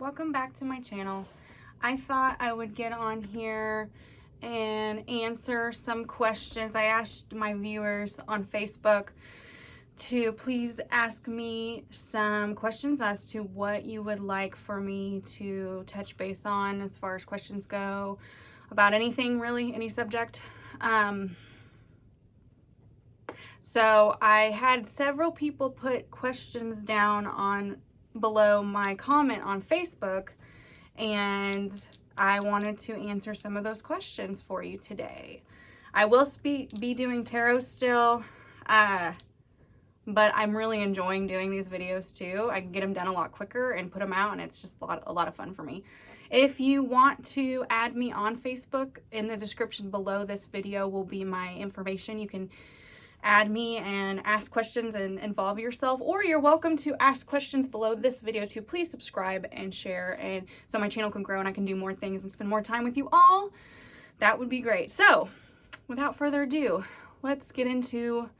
welcome back to my channel. I thought I would get on here and answer some questions. I asked my viewers on Facebook to please ask me some questions as to what you would like for me to touch base on as far as questions go about anything, really, any subject. So I had several people put questions down on below my comment on Facebook, and I wanted to answer some of those questions for you today. I will be doing tarot still, but I'm really enjoying doing these videos too. I can get them done a lot quicker and put them out, and it's just a lot of fun for me. If you want to add me on Facebook, in the description below this video will be my information. You can add me and ask questions and involve yourself, or you're welcome to ask questions below this video too. Please subscribe and share, and so my channel can grow and I can do more things and spend more time with you all. That would be great. So without further ado, let's get into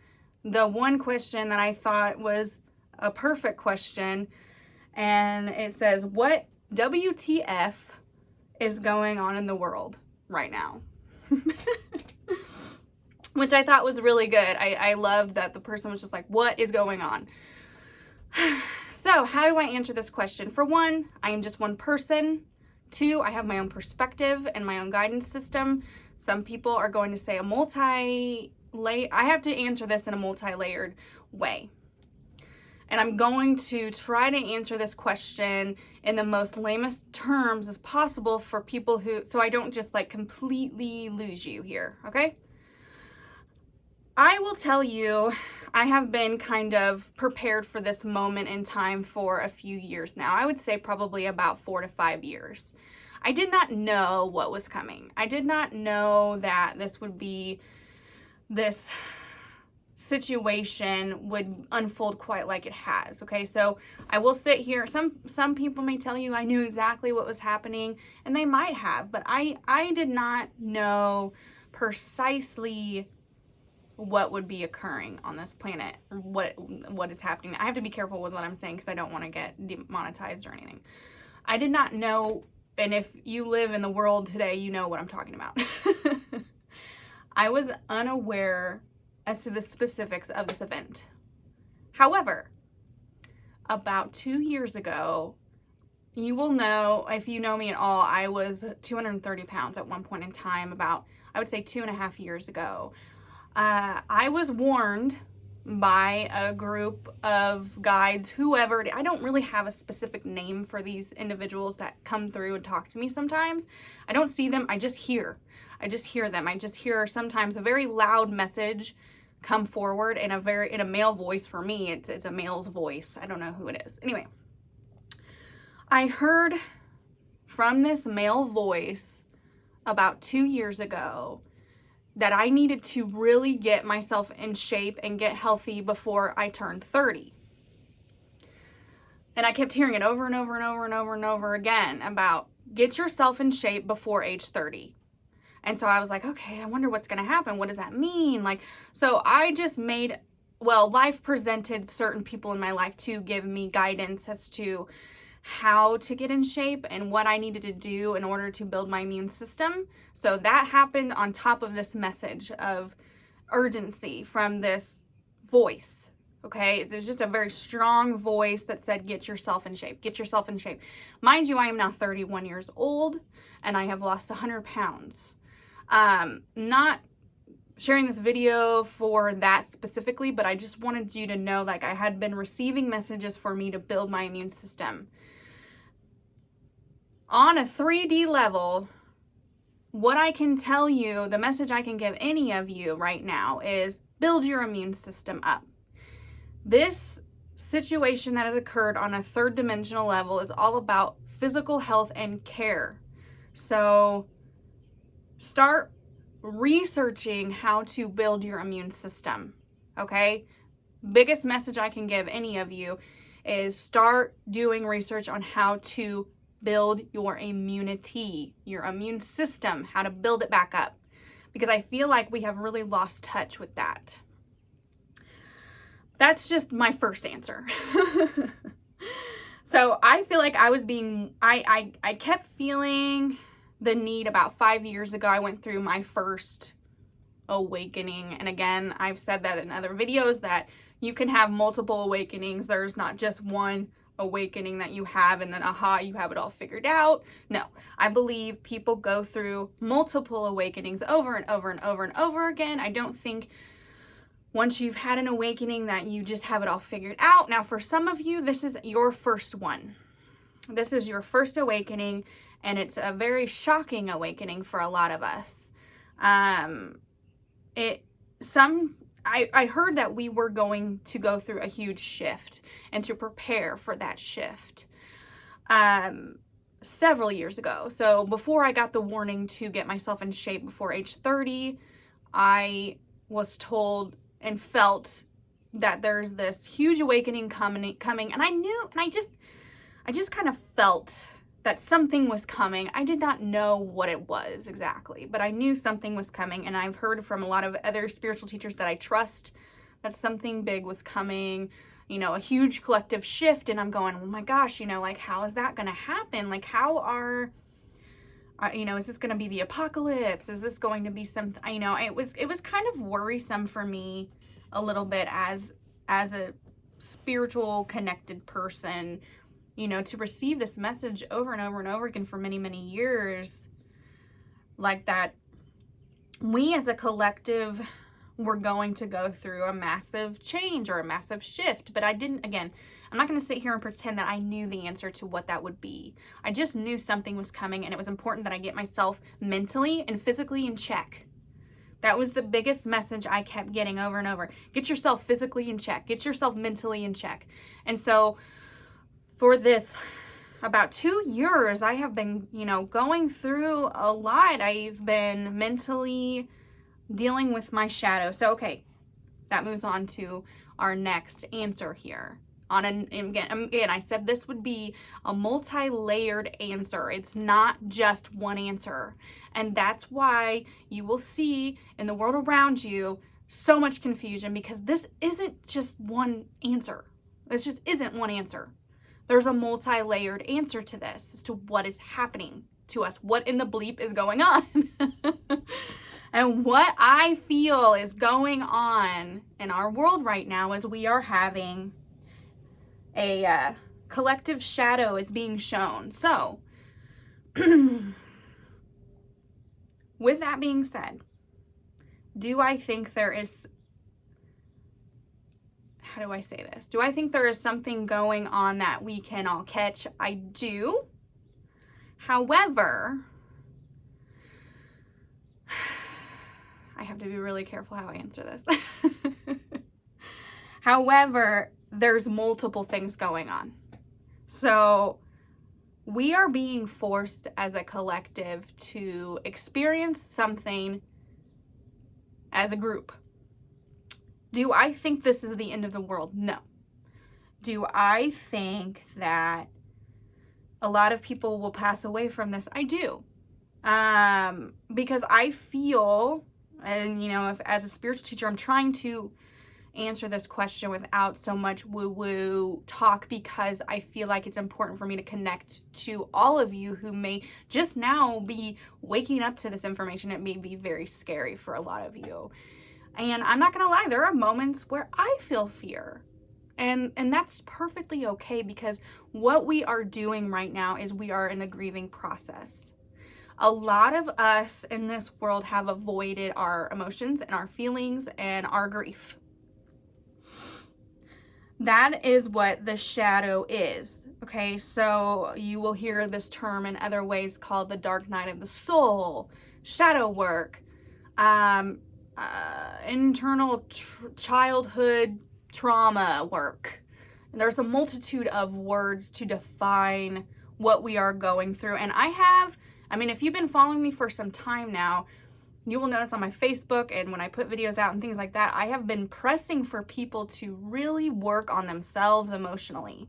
the one question that I thought was a perfect question, and it says, what WTF is going on in the world right now? Which I thought was really good. I loved that the person was just like, what is going on? So how do I answer this question? For one, I am just one person. Two, I have my own perspective and my own guidance system. Some people are going to say I have to answer this in a multi-layered way. And I'm going to try to answer this question in the most lamest terms as possible for people so I don't just like completely lose you here, okay? I will tell you, I have been kind of prepared for this moment in time for a few years now. I would say probably about 4 to 5 years. I did not know what was coming. I did not know that this situation would unfold quite like it has. Okay, so I will sit here. Some people may tell you I knew exactly what was happening, and they might have, but I did not know precisely what would be occurring on this planet, what is happening. I have to be careful with what I'm saying because I don't want to get demonetized or anything. I did not know, and if you live in the world today, you know what I'm talking about. I was unaware as to the specifics of this event. However, about 2 years ago, you will know, if you know me at all, I was 230 pounds at one point in time, about, I would say 2.5 years ago. I was warned by a group of guides, whoever, I don't really have a specific name for these individuals that come through and talk to me sometimes. I don't see them, I just hear them. I just hear sometimes a very loud message come forward in a male voice. For me, it's a male's voice. I don't know who it is. Anyway, I heard from this male voice about 2 years ago that I needed to really get myself in shape and get healthy before I turned 30. And I kept hearing it over and over and over and over and over again about get yourself in shape before age 30. And so I was like, okay, I wonder what's going to happen. What does that mean? So I just life presented certain people in my life to give me guidance as to how to get in shape and what I needed to do in order to build my immune system. So that happened on top of this message of urgency from this voice. Okay, there's just a very strong voice that said, get yourself in shape, get yourself in shape. Mind you, I am now 31 years old and I have lost 100 pounds. Not sharing this video for that specifically, but I just wanted you to know, I had been receiving messages for me to build my immune system. On a 3D level, what I can tell you, the message I can give any of you right now is build your immune system up. This situation that has occurred on a third dimensional level is all about physical health and care. So start researching how to build your immune system, okay? Biggest message I can give any of you is start doing research on how to build your immunity, your immune system, how to build it back up. Because I feel like we have really lost touch with that. That's just my first answer. So So I feel like I kept feeling the need about 5 years ago. I went through my first awakening. And again, I've said that in other videos that you can have multiple awakenings. There's not just one awakening that you have and then aha, you have it all figured out. No, I believe people go through multiple awakenings over and over and over and over again. I don't think once you've had an awakening that you just have it all figured out. Now, for some of you, this is your first one. This is your first awakening, and it's a very shocking awakening for a lot of us. I heard that we were going to go through a huge shift and to prepare for that shift several years ago. So before I got the warning to get myself in shape before age 30, I was told and felt that there's this huge awakening coming, and I knew, and I just kind of felt that something was coming. I did not know what it was exactly, but I knew something was coming, and I've heard from a lot of other spiritual teachers that I trust that something big was coming, you know, a huge collective shift, and I'm going, oh my gosh, you know, like, how is that going to happen? Like, how are, you know, is this going to be the apocalypse? Is this going to be something, you know, it was kind of worrisome for me a little bit as a spiritual connected person, you know, to receive this message over and over and over again for many, many years, like that we as a collective were going to go through a massive change or a massive shift. But I didn't, again, I'm not going to sit here and pretend that I knew the answer to what that would be. I just knew something was coming, and it was important that I get myself mentally and physically in check. That was the biggest message I kept getting over and over. Get yourself physically in check. Get yourself mentally in check. And so for this about 2 years, I have been, you know, going through a lot. I've been mentally dealing with my shadow. So, okay, that moves on to our next answer here. Again, I said this would be a multi-layered answer. It's not just one answer. And that's why you will see in the world around you so much confusion, because this isn't just one answer. This just isn't one answer. There's a multi-layered answer to this as to what is happening to us, what in the bleep is going on. And what I feel is going on in our world right now is we are having a collective shadow is being shown. So, with that being said, do I think there is, how do I say this? Do I think there is something going on that we can all catch? I do. However, I have to be really careful how I answer this. However, there's multiple things going on. So we are being forced as a collective to experience something as a group. Do I think this is the end of the world? No. Do I think that a lot of people will pass away from this? I do. Because I feel, and you know, if as a spiritual teacher, I'm trying to answer this question without so much woo-woo talk, because I feel like it's important for me to connect to all of you who may just now be waking up to this information. It may be very scary for a lot of you. And I'm not gonna lie, there are moments where I feel fear. And that's perfectly okay, because what we are doing right now is we are in the grieving process. A lot of us in this world have avoided our emotions and our feelings and our grief. That is what the shadow is. Okay, so you will hear this term in other ways called the dark night of the soul, shadow work, internal childhood trauma work. And there's a multitude of words to define what we are going through. And if you've been following me for some time now, you will notice on my Facebook and when I put videos out and things like that, I have been pressing for people to really work on themselves emotionally.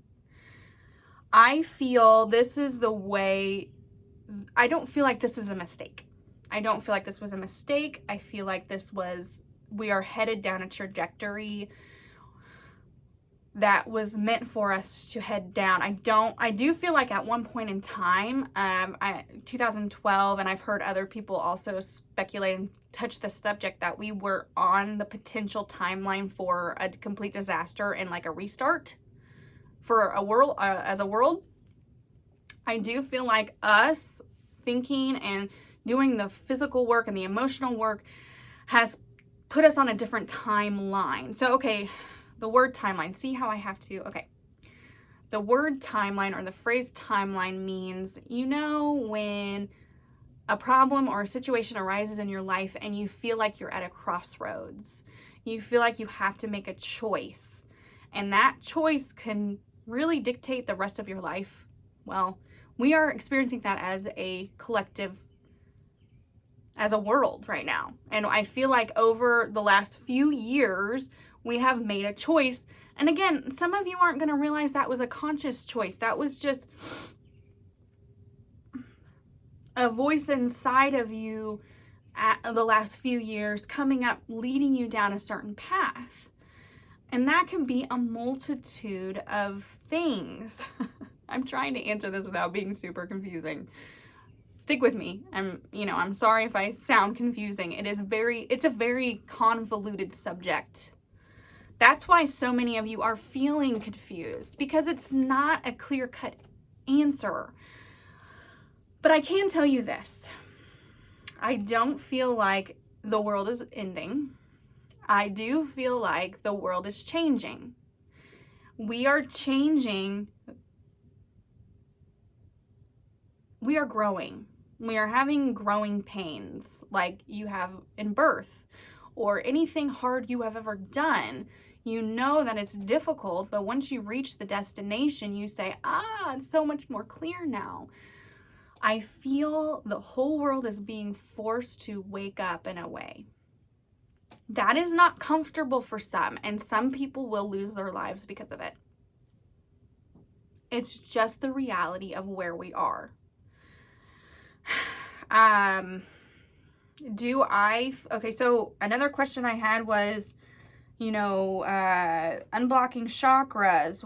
I feel this is the way. I don't feel like this was a mistake. I don't feel like this was a mistake. I feel like we are headed down a trajectory that was meant for us to head down. I do feel like at one point in time, 2012, and I've heard other people also speculate and touch the subject, that we were on the potential timeline for a complete disaster and like a restart for a world, as a world. I do feel like us thinking and doing the physical work and the emotional work has put us on a different timeline. So, okay, the word timeline, see how I have to, okay. The word timeline or the phrase timeline means, you know, when a problem or a situation arises in your life and you feel like you're at a crossroads. You feel like you have to make a choice. And that choice can really dictate the rest of your life. Well, we are experiencing that as a collective, as a world right now. And I feel like over the last few years, we have made a choice. And again, some of you aren't going to realize that was a conscious choice. That was just a voice inside of you at the last few years coming up, leading you down a certain path. And that can be a multitude of things. I'm trying to answer this without being super confusing. Stick with me. I'm sorry if I sound confusing. It's a very convoluted subject. That's why so many of you are feeling confused, because it's not a clear-cut answer. But I can tell you this. I don't feel like the world is ending. I do feel like the world is changing. We are changing. We are growing. We are having growing pains like you have in birth or anything hard you have ever done. You know that it's difficult, but once you reach the destination, you say, it's so much more clear now. I feel the whole world is being forced to wake up in a way. That is not comfortable for some, and some people will lose their lives because of it. It's just the reality of where we are. Okay, so another question I had was, unblocking chakras.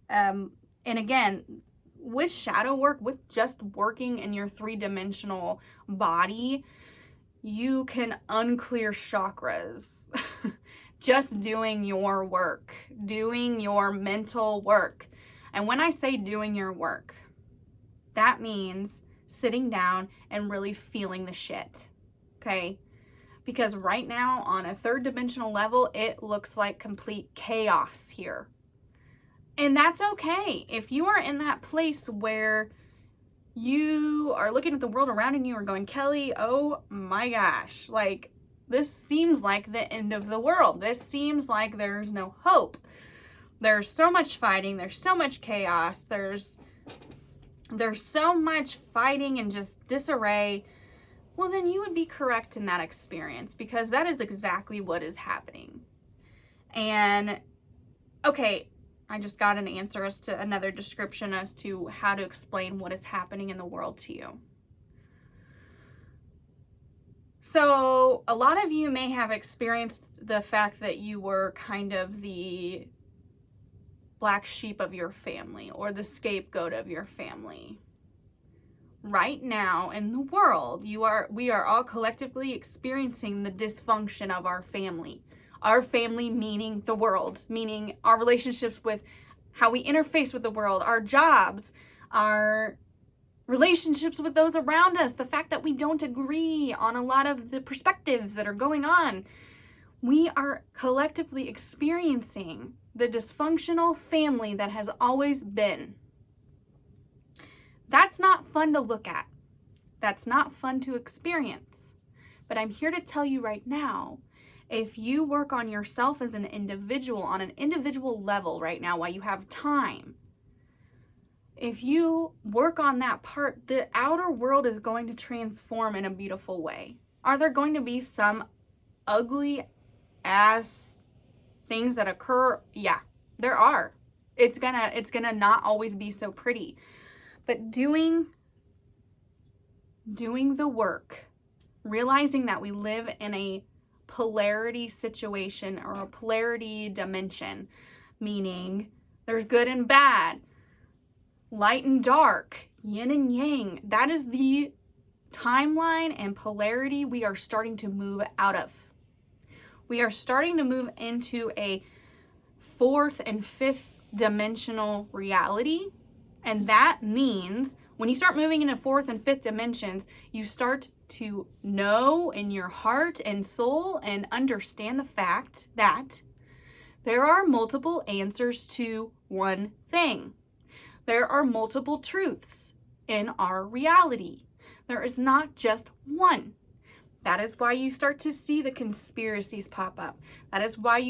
And again, with shadow work, with just working in your 3-dimensional body, you can unclear chakras. Just doing your work, doing your mental work. And when I say doing your work, that means sitting down and really feeling the shit, okay? Because right now, on a 3rd-dimensional level, it looks like complete chaos here. And that's okay. If you are in that place where you are looking at the world around and you are going, Kelly, oh my gosh, like, this seems like the end of the world. This seems like there's no hope. There's so much fighting. There's so much chaos. There's so much fighting and just disarray. Well, then you would be correct in that experience, because that is exactly what is happening. And, okay, I just got an answer as to another description as to how to explain what is happening in the world to you. So a lot of you may have experienced the fact that you were kind of the black sheep of your family or the scapegoat of your family. Right now in the world, we are all collectively experiencing the dysfunction of our family. Our family meaning the world, meaning our relationships with how we interface with the world, our jobs, our relationships with those around us, the fact that we don't agree on a lot of the perspectives that are going on. We are collectively experiencing the dysfunctional family that has always been. That's not fun to look at. That's not fun to experience. But I'm here to tell you right now, if you work on yourself as an individual, on an individual level right now while you have time, if you work on that part, the outer world is going to transform in a beautiful way. Are there going to be some ugly ass things that occur? Yeah, there are. It's gonna not always be so pretty. But doing the work, realizing that we live in a polarity situation or a polarity dimension, meaning there's good and bad, light and dark, yin and yang. That is the timeline and polarity we are starting to move out of. We are starting to move into a fourth and fifth dimensional reality. And that means when you start moving into fourth and fifth dimensions, you start to know in your heart and soul and understand the fact that there are multiple answers to one thing. There are multiple truths in our reality. There is not just one. That is why you start to see the conspiracies pop up. That is why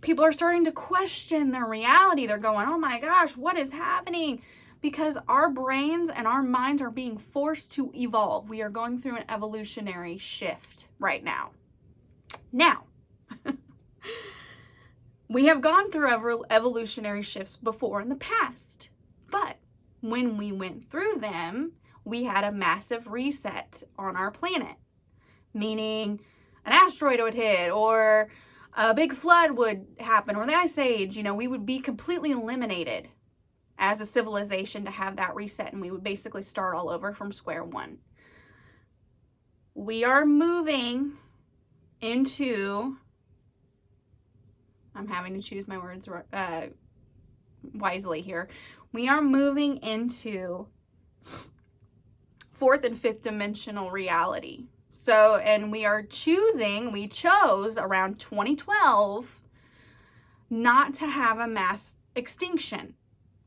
people are starting to question their reality. They're going, oh my gosh, what is happening? Because our brains and our minds are being forced to evolve. We are going through an evolutionary shift right now. We have gone through evolutionary shifts before in the past, but when we went through them, we had a massive reset on our planet, meaning an asteroid would hit or a big flood would happen or the ice age. We would be completely eliminated as a civilization to have that reset, and we would basically start all over from square one. We are moving into, I'm having to choose my words wisely here. We are moving into fourth and fifth dimensional reality. So, and we chose around 2012 not to have a mass extinction.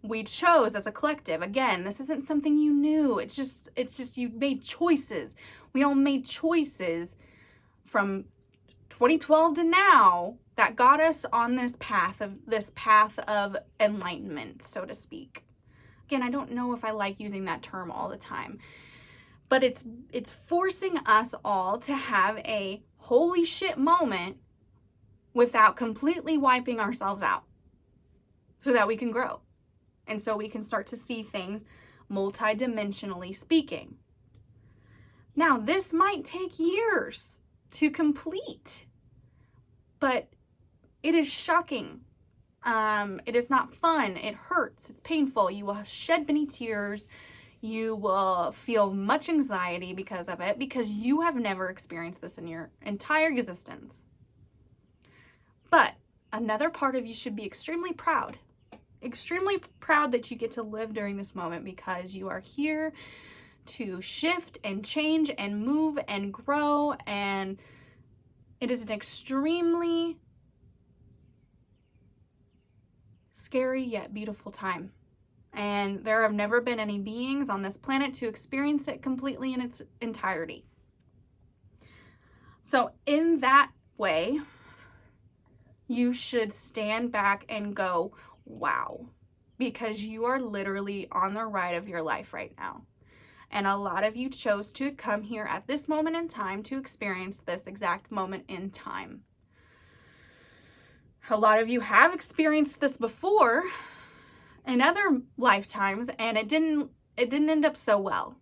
We chose as a collective. Again, this isn't something you knew. It's just you made choices. We all made choices from 2012 to now that got us on this path of enlightenment, so to speak. Again, I don't know if I like using that term all the time, but it's forcing us all to have a holy shit moment without completely wiping ourselves out so that we can grow. And so we can start to see things multidimensionally speaking. Now, this might take years to complete, but it is shocking. It is not fun. It hurts. It's painful. You will shed many tears. You will feel much anxiety because of it, because you have never experienced this in your entire existence. But another part of you should be extremely proud that you get to live during this moment, because you are here to shift and change and move and grow, and it is an extremely scary yet beautiful time. And there have never been any beings on this planet to experience it completely in its entirety. So in that way, you should stand back and go, wow, because you are literally on the ride of your life right now. And a lot of you chose to come here at this moment in time to experience this exact moment in time. A lot of you have experienced this before in other lifetimes, and it didn't end up so well.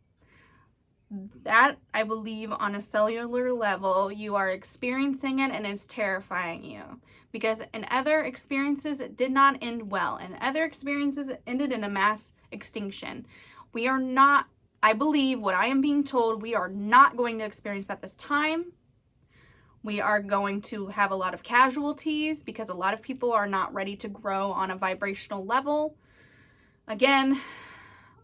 That, I believe, on a cellular level, you are experiencing it and it's terrifying you. Because in other experiences, it did not end well. In other experiences, it ended in a mass extinction. We are not, I believe, what I am being told, we are not going to experience that this time. We are going to have a lot of casualties because a lot of people are not ready to grow on a vibrational level. Again,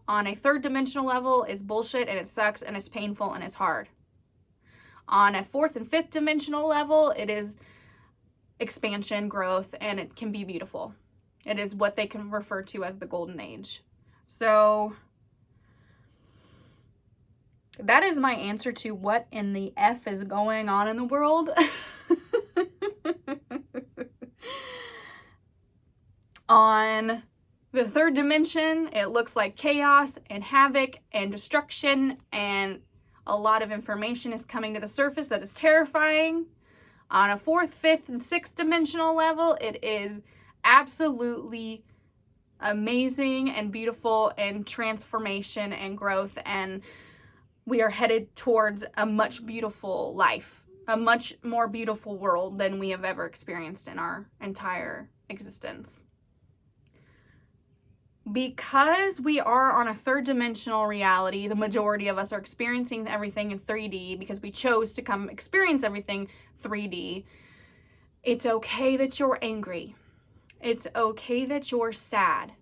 on a third dimensional level is bullshit, and it sucks, and it's painful, and it's hard. On a fourth and fifth dimensional level, it is expansion, growth, and it can be beautiful. It is what they can refer to as the golden age. So that is my answer to what in the F is going on in the world. On the third dimension, it looks like chaos and havoc and destruction, and a lot of information is coming to the surface that is terrifying. On a fourth, fifth, and sixth dimensional level, it is absolutely amazing and beautiful and transformation and growth, and we are headed towards a much beautiful life. a much more beautiful world than we have ever experienced in our entire existence. Because we are on a third dimensional reality, the majority of us are experiencing everything in 3D because we chose to come experience everything 3D. It's okay that you're angry. It's okay that you're sad.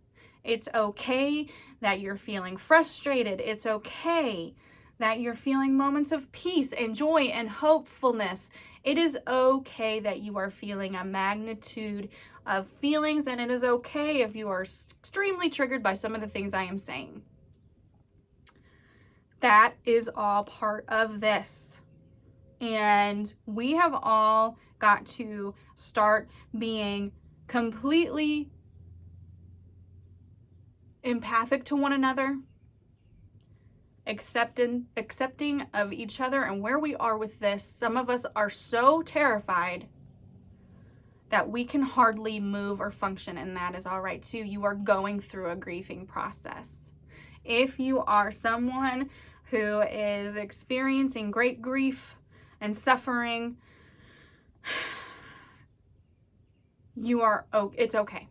It's okay that you're feeling frustrated. It's okay that you're feeling moments of peace and joy and hopefulness. It is okay that you are feeling a magnitude of feelings, and it is okay if you are extremely triggered by some of the things I am saying. That is all part of this. And we have all got to start being completely empathic to one another, accepting of each other and where we are with this. Some of us are so terrified that we can hardly move or function, and that is all right too. You are going through a grieving process. If you are someone who is experiencing great grief and suffering, it's okay.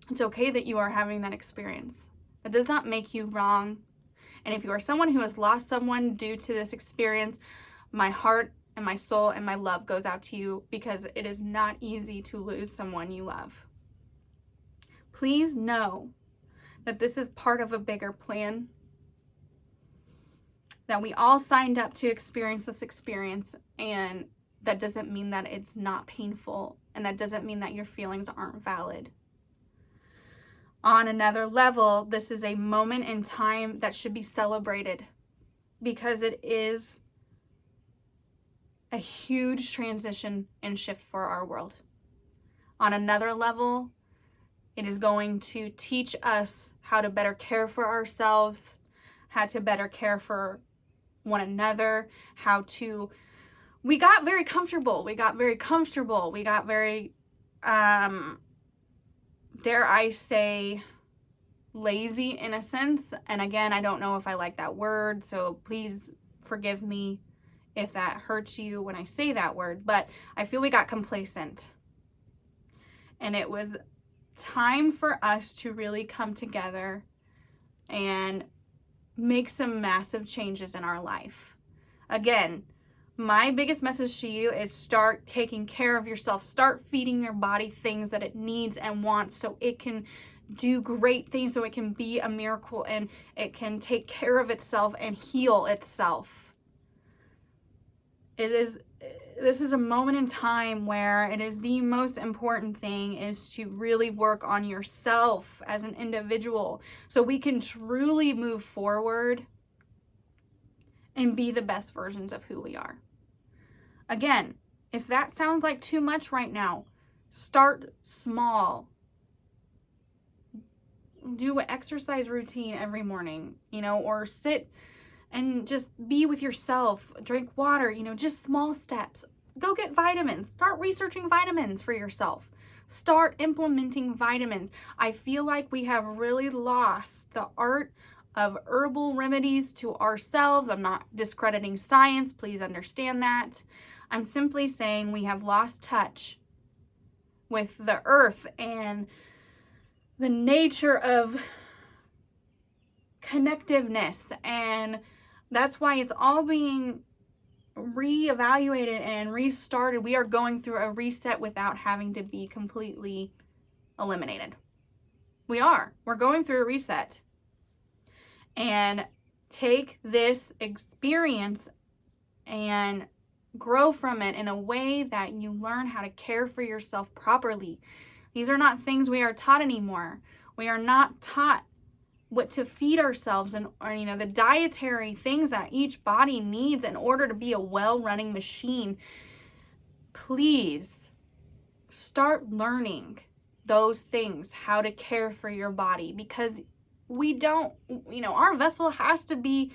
It's okay that you are having that experience. That does not make you wrong. And if you are someone who has lost someone due to this experience, my heart and my soul and my love goes out to you, because it is not easy to lose someone you love. Please know that this is part of a bigger plan, that we all signed up to experience this experience, and that doesn't mean that it's not painful, and that doesn't mean that your feelings aren't valid. On another level, this is a moment in time that should be celebrated, because it is a huge transition and shift for our world. On another level, it is going to teach us how to better care for ourselves, how to better care for one another, we got very comfortable. We got very, dare I say, lazy in a sense. And again, I don't know if I like that word, so please forgive me if that hurts you when I say that word, but I feel we got complacent. And it was time for us to really come together and make some massive changes in our life. Again, my biggest message to you is start taking care of yourself. Start feeding your body things that it needs and wants, so it can do great things, so it can be a miracle and it can take care of itself and heal itself. This is a moment in time where it is the most important thing is to really work on yourself as an individual, so we can truly move forward and be the best versions of who we are. Again, if that sounds like too much right now, start small. Do an exercise routine every morning, or sit and just be with yourself, drink water, just small steps. Go get vitamins. Start researching vitamins for yourself. Start implementing vitamins. I feel like we have really lost the art of herbal remedies to ourselves. I'm not discrediting science. Please understand that. I'm simply saying we have lost touch with the earth and the nature of connectiveness, and that's why it's all being reevaluated and restarted. We are going through a reset without having to be completely eliminated. We're going through a reset. And take this experience and grow from it in a way that you learn how to care for yourself properly. These are not things we are taught anymore. We are not taught what to feed ourselves or the dietary things that each body needs in order to be a well-running machine. Please start learning those things, how to care for your body, because our vessel has to be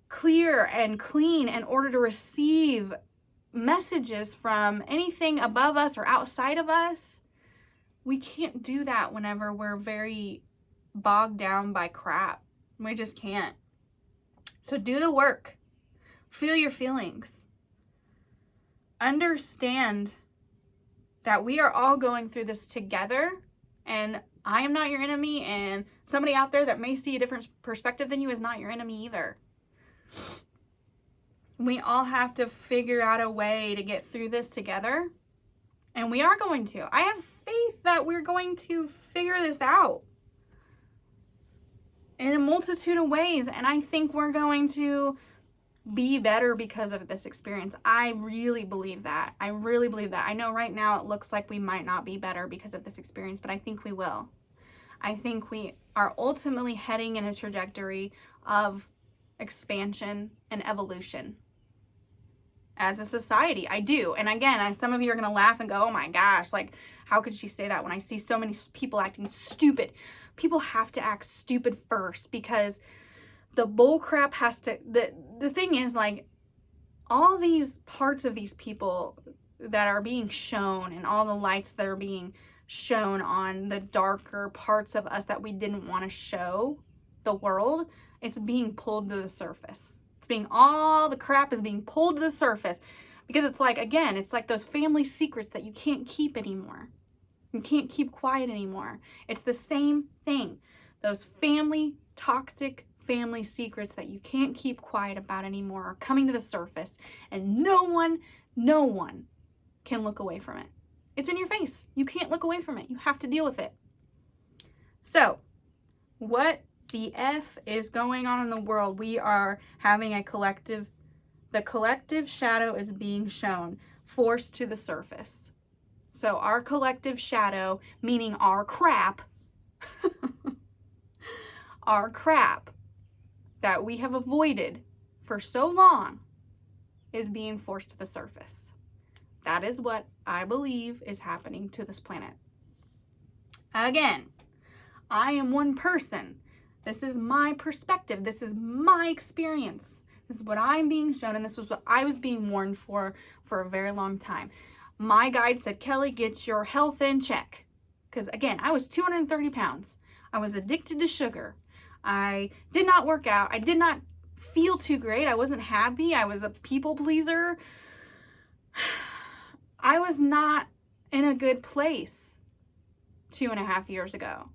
clear and clean in order to receive messages from anything above us or outside of us. We can't do that whenever we're very bogged down by crap. We just can't. So do the work. Feel your feelings. understand that we are all going through this together, and I am not your enemy, and somebody out there that may see a different perspective than you is not your enemy either. We all have to figure out a way to get through this together, and we are going to. I have faith that we're going to figure this out in a multitude of ways, and I think we're going to be better because of this experience. I really believe that. I really believe that. I know right now it looks like we might not be better because of this experience, but I think we will. I think we are ultimately heading in a trajectory of expansion and evolution as a society. I do. And again, some of you are going to laugh and go, oh my gosh, like, how could she say that when I see so many people acting stupid? People have to act stupid first, because the bull crap has to, the thing is, like, all these parts of these people that are being shown, and all the lights that are being shown on the darker parts of us that we didn't want to show the world, it's being pulled to the surface. All the crap is being pulled to the surface, because it's like, again, it's like those family secrets that you can't keep anymore. You can't keep quiet anymore. It's the same thing. Those toxic family secrets that you can't keep quiet about anymore are coming to the surface, and no one can look away from it. It's in your face. You can't look away from it. You have to deal with it. So, what the F is going on in the world? We are having the collective shadow is being shown, forced to the surface. So our collective shadow, meaning our crap, our crap that we have avoided for so long, is being forced to the surface. That is what I believe is happening to this planet. Again, I am one person. This is my perspective. This is my experience. This is what I'm being shown, and this was what I was being warned for a very long time. My guide said, Kelly, get your health in check. Because again, I was 230 pounds. I was addicted to sugar. I did not work out. I did not feel too great. I wasn't happy. I was a people pleaser. I was not in a good place 2.5 years ago.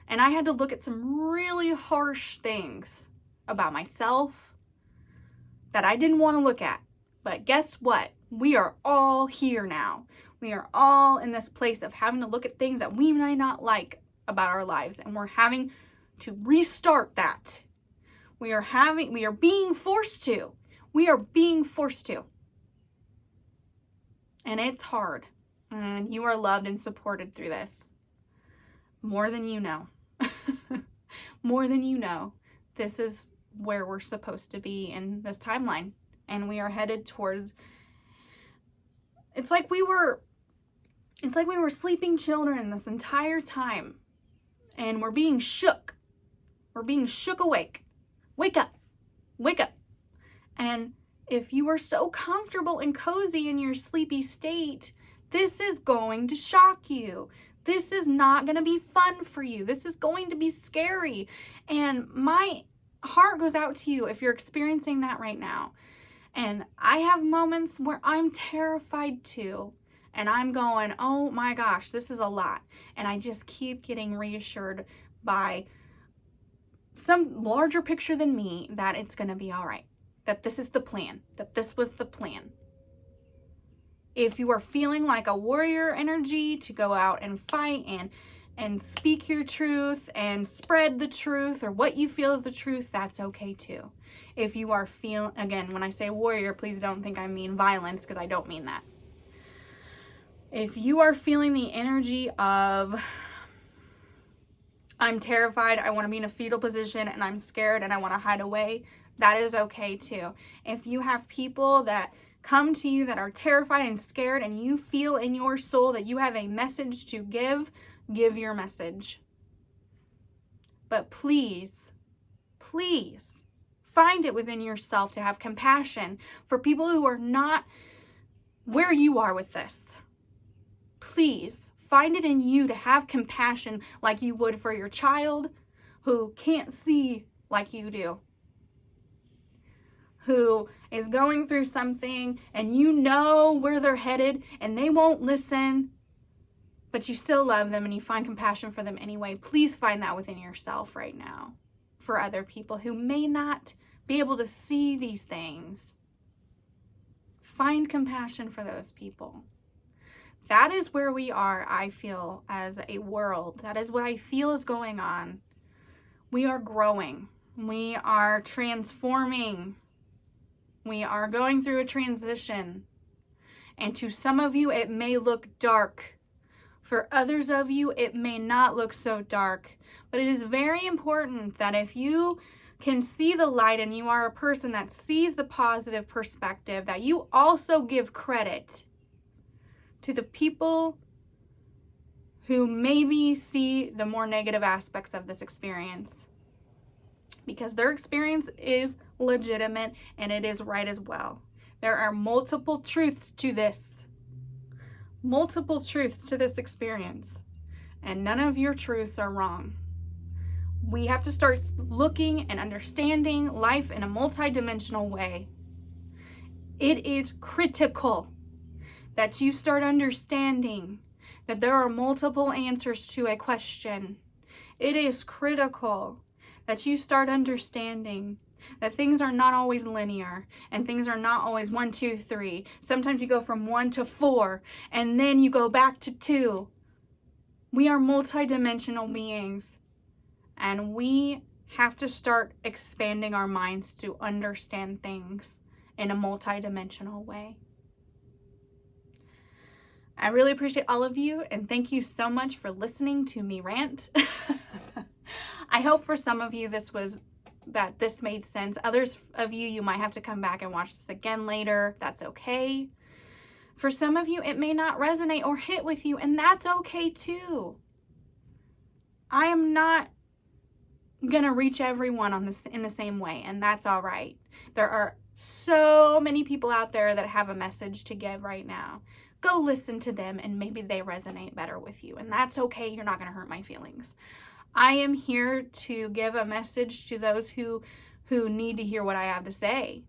And I had to look at some really harsh things about myself that I didn't want to look at. But guess what? We are all here now. We are all in this place of having to look at things that we might not like about our lives. And we're having to restart that. We are being forced to. We are being forced to. And it's hard. And you are loved and supported through this. More than you know. More than you know. This is where we're supposed to be in this timeline. And we are headed towards, it's like we were sleeping children this entire time. And we're being shook. We're being shook awake. Wake up. Wake up. And if you are so comfortable and cozy in your sleepy state, this is going to shock you. This is not going to be fun for you. This is going to be scary. And my heart goes out to you if you're experiencing that right now. And I have moments where I'm terrified too. And I'm going, oh my gosh, this is a lot. And I just keep getting reassured by some larger picture than me that it's going to be all right. That this is the plan. That this was the plan. If you are feeling like a warrior energy to go out and fight and speak your truth and spread the truth, or what you feel is the truth, that's okay too. If you are feeling, again, when I say warrior, please don't think I mean violence, because I don't mean that. If you are feeling the energy of, I'm terrified, I want to be in a fetal position, and I'm scared and I want to hide away, that is okay too. If you have people that come to you that are terrified and scared, and you feel in your soul that you have a message to give your message. But please, please find it within yourself to have compassion for people who are not where you are with this. Please find it in you to have compassion like you would for your child who can't see like you do, who is going through something and you know where they're headed and they won't listen, but you still love them and you find compassion for them anyway, please find that within yourself right now for other people who may not be able to see these things. Find compassion for those people. That is where we are, I feel, as a world. That is what I feel is going on. We are growing. We are transforming. We are going through a transition. And to some of you, it may look dark. For others of you, it may not look so dark. But it is very important that if you can see the light and you are a person that sees the positive perspective, that you also give credit to the people who maybe see the more negative aspects of this experience, because their experience is legitimate and it is right as well. There are multiple truths to this, experience, and none of your truths are wrong. We have to start looking and understanding life in a multidimensional way. It is critical that you start understanding that there are multiple answers to a question. It is critical that you start understanding that things are not always linear and things are not always 1, 2, 3. Sometimes you go from 1 to 4 and then you go back to 2. We are multidimensional beings and we have to start expanding our minds to understand things in a multidimensional way. I really appreciate all of you and thank you so much for listening to me rant. I hope for some of you this made sense. Others of you, you might have to come back and watch this again later. That's okay. For some of you, it may not resonate or hit with you, and that's okay too. I am not gonna reach everyone in the same way, and that's all right. There are so many people out there that have a message to give right now. Go listen to them and maybe they resonate better with you, and that's okay. You're not gonna hurt my feelings. I am here to give a message to those who need to hear what I have to say.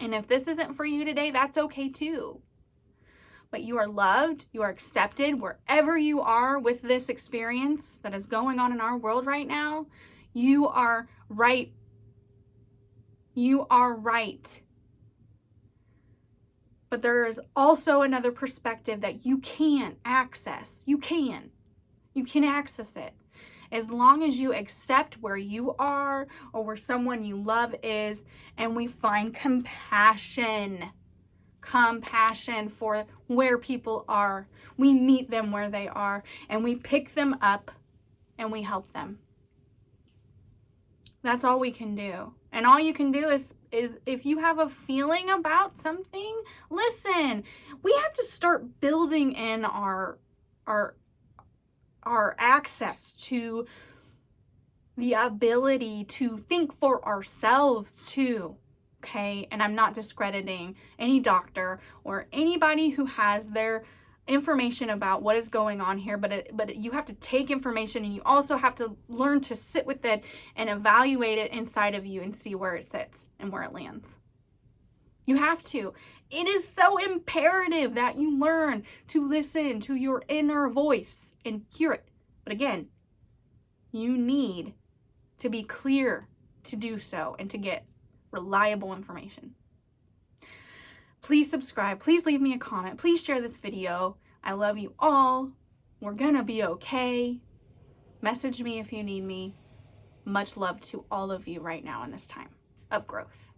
And if this isn't for you today, that's okay too. But you are loved, you are accepted wherever you are with this experience that is going on in our world right now. You are right. You are right. But there is also another perspective that you can access. You can access it. As long as you accept where you are or where someone you love is, and we find compassion for where people are. We meet them where they are and we pick them up and we help them. That's all we can do. And all you can do is if you have a feeling about something, listen. We have to start building in our access to the ability to think for ourselves too. Okay, and I'm not discrediting any doctor or anybody who has their information about what is going on here, but you have to take information and you also have to learn to sit with it and evaluate it inside of you and see where it sits and where it lands. You have to. It is so imperative that you learn to listen to your inner voice and hear it. But again, you need to be clear to do so and to get reliable information. Please subscribe. Please leave me a comment. Please share this video. I love you all. We're gonna be okay. Message me if you need me. Much love to all of you right now in this time of growth.